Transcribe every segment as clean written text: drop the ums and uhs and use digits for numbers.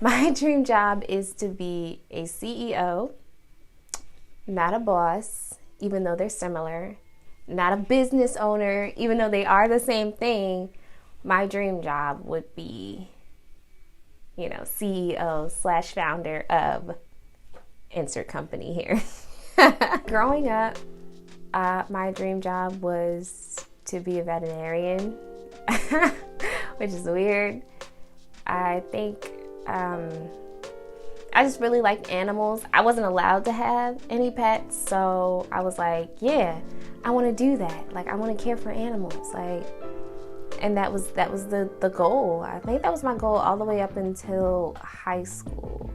My dream job is to be a CEO, not a boss, even though they're similar, not a business owner, even though they are the same thing. My dream job would be, CEO/founder of insert company here. Growing up, my dream job was to be a veterinarian, which is weird. I think I just really like animals. I wasn't allowed to have any pets, so I was like, yeah, I want to do that. Like, I want to care for animals. Like, and that was the goal. I think that was my goal all the way up until high school.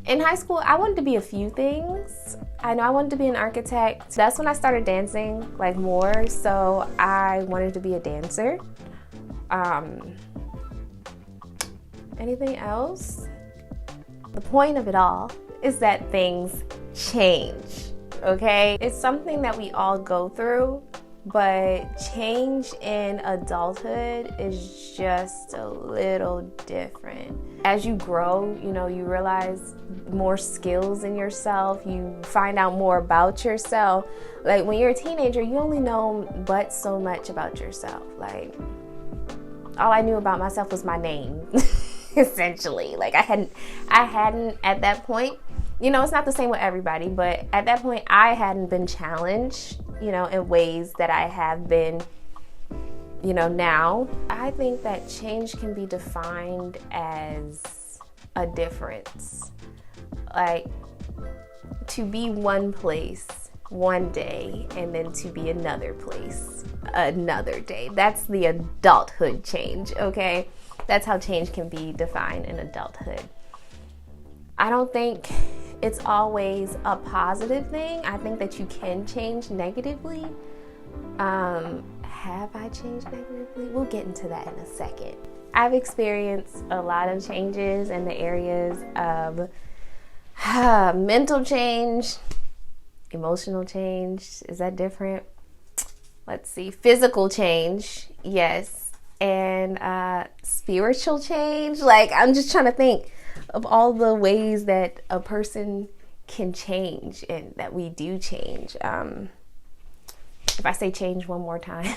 In high school, I wanted to be a few things. I know I wanted to be an architect. That's when I started dancing, like, more. So I wanted to be a dancer. Anything else? The point of it all is that things change, okay? It's something that we all go through, but change in adulthood is just a little different. As you grow, you realize more skills in yourself. You find out more about yourself. Like, when you're a teenager, you only know but so much about yourself. Like, all I knew about myself was my name. Essentially, like I hadn't at that point, it's not the same with everybody, but at that point I hadn't been challenged, in ways that I have been, now. I think that change can be defined as a difference, like to be one place one day and then to be another place another day. That's the adulthood change, okay? That's how change can be defined in adulthood. I don't think it's always a positive thing. I think that you can change negatively. Have I changed negatively? We'll get into that in a second. I've experienced a lot of changes in the areas of mental change, emotional change. Is that different? Let's see. Physical change, yes. And spiritual change. Like, I'm just trying to think of all the ways that a person can change and that we do change. If I say change one more time.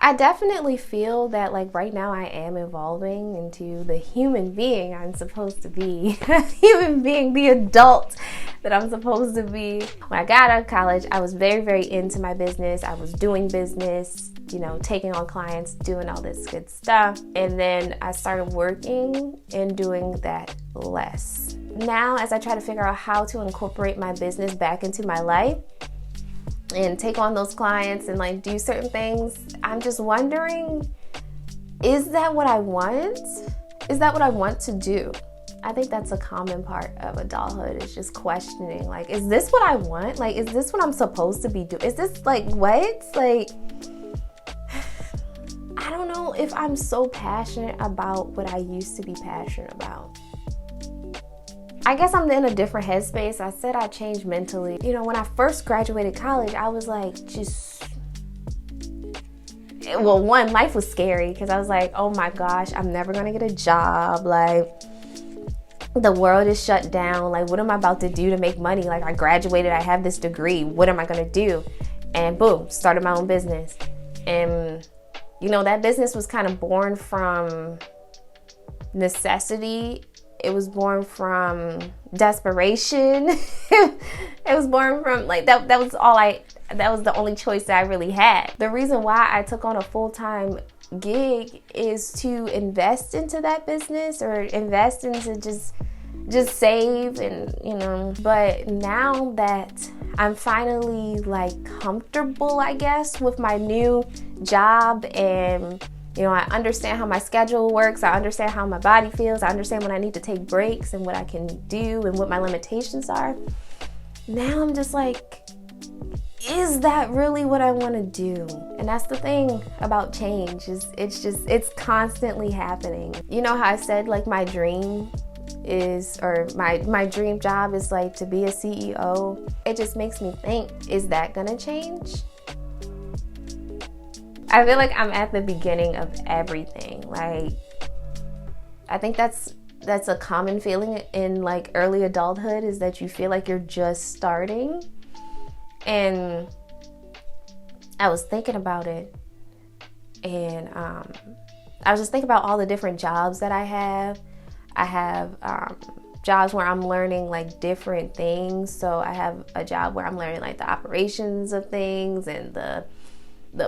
I definitely feel that, like, right now I am evolving into the human being I'm supposed to be. Human being, the adult that I'm supposed to be. When I got out of college, I was very, very into my business. I was doing business, taking on clients, doing all this good stuff. And then I started working and doing that less. Now, as I try to figure out how to incorporate my business back into my life and take on those clients and like do certain things, I'm just wondering, is that what I want? Is that what I want to do? I think that's a common part of adulthood, is just questioning, like, is this what I want? Like, is this what I'm supposed to be doing? Is this like what? Like, I don't know if I'm so passionate about what I used to be passionate about. I guess I'm in a different headspace. I said I changed mentally. When I first graduated college, I was like, one, life was scary because I was like, oh my gosh, I'm never gonna get a job. Like, the world is shut down. Like, what am I about to do to make money? Like, I graduated, I have this degree. What am I gonna do? And boom, started my own business. And that business was kind of born from necessity. It was born from desperation. It was born from, like, that was the only choice that I really had. The reason why I took on a full-time gig is to invest into that business, or invest into just save and, but now that I'm finally like comfortable, I guess, with my new job, and I understand how my schedule works, I understand how my body feels, I understand when I need to take breaks and what I can do and what my limitations are. Now I'm just like, is that really what I want to do? And that's the thing about change, is it's constantly happening. You know how I said, like, my dream is, or my dream job is like to be a CEO? It just makes me think, is that gonna change? I feel like I'm at the beginning of everything. Like, I think that's that's a common feeling in like early adulthood, is that you feel like you're just starting. And I was thinking about it, and I was just thinking about all the different jobs that I have. I have jobs where I'm learning like different things. So I have a job where I'm learning like the operations of things, and the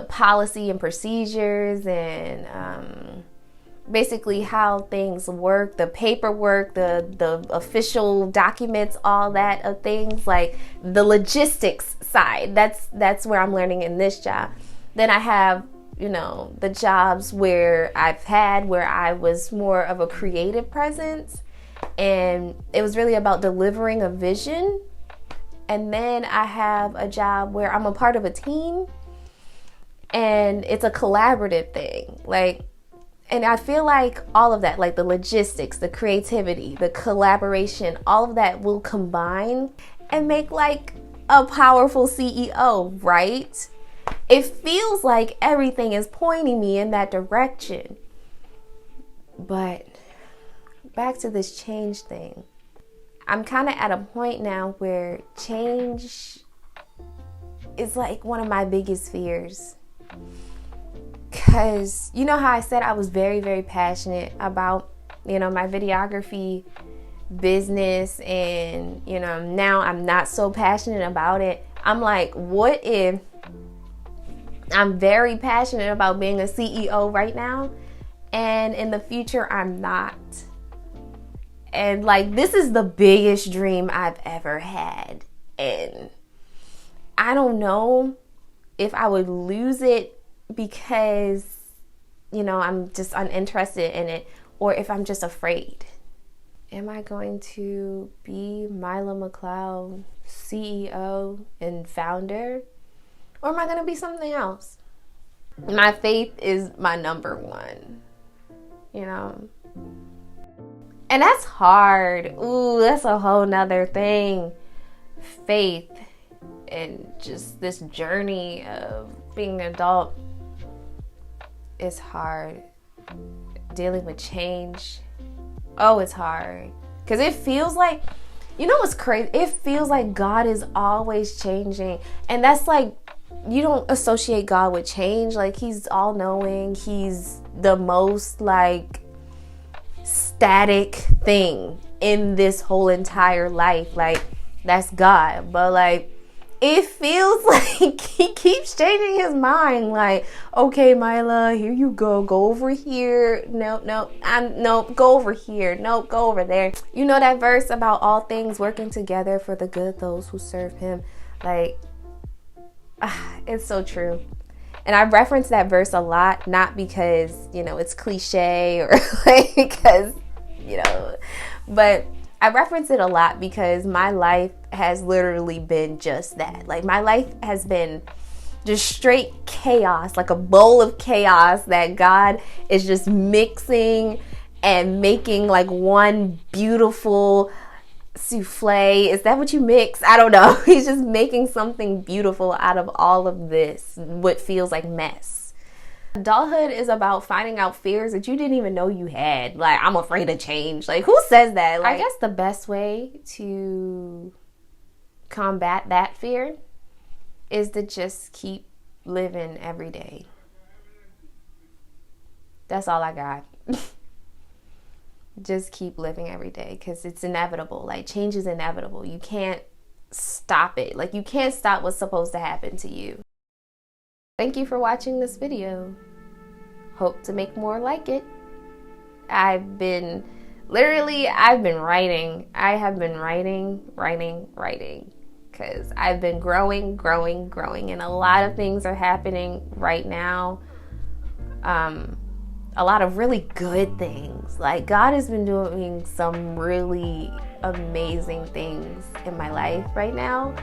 policy and procedures, and basically how things work, the paperwork, the official documents, all that of things, like the logistics side. That's where I'm learning in this job. Then I have, you know, the jobs where I was more of a creative presence, and it was really about delivering a vision. And then I have a job where I'm a part of a team, and it's a collaborative thing. And I feel like all of that, like the logistics, the creativity, the collaboration, all of that will combine and make like a powerful CEO, right? It feels like everything is pointing me in that direction. But back to this change thing. I'm kind of at a point now where change is like one of my biggest fears. Because you know how I said I was very, very passionate about, you know, my videography business, and, you know, now I'm not so passionate about it. I'm like, what if I'm very passionate about being a CEO right now, and in the future I'm not? And like, this is the biggest dream I've ever had, and I don't know if I would lose it because, you know, I'm just uninterested in it, or if I'm just afraid. Am I going to be Mila McLeod, CEO and founder, or am I going to be something else? My faith is my number one, you know. And that's hard. Ooh, that's a whole nother thing. Faith and just this journey of being an adult is hard. Dealing with change, oh, it's hard. Because it feels like, you know what's crazy? It feels like God is always changing. And that's like, you don't associate God with change. Like, he's all knowing. He's the most like static thing in this whole entire life. Like, that's God. But like, it feels like he keeps changing his mind. Like, okay, Mila, here you go. Go over here. Nope. Go over here. Nope, go over there. You know that verse about all things working together for the good of those who serve him? Like, it's so true. And I reference that verse a lot, not because, you know, it's cliche or like because, you know, but I reference it a lot because my life has literally been just that. Like, my life has been just straight chaos, like a bowl of chaos that God is just mixing and making like one beautiful souffle. Is that what you mix? I don't know. He's just making something beautiful out of all of this, what feels like mess. Adulthood is about finding out fears that you didn't even know you had. Like, I'm afraid of change. Like, who says that? Like, I guess the best way to combat that fear is to just keep living every day. That's all I got. Just keep living every day, because it's inevitable. Like, change is inevitable. You can't stop it. Like, you can't stop what's supposed to happen to you. Thank you for watching this video. Hope to make more like it. I've been writing. I have been writing. Because I've been growing. And a lot of things are happening right now. A lot of really good things. Like, God has been doing some really amazing things in my life right now,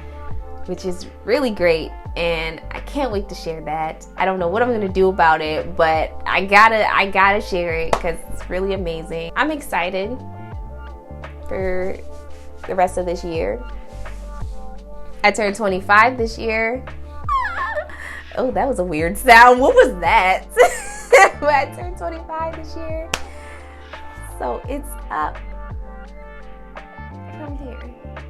which is really great, and I can't wait to share that. I don't know what I'm gonna do about it, but I gotta share it because it's really amazing. I'm excited for the rest of this year. I turned 25 this year. Oh, that was a weird sound. What was that? I turned 25 this year. So it's up. there.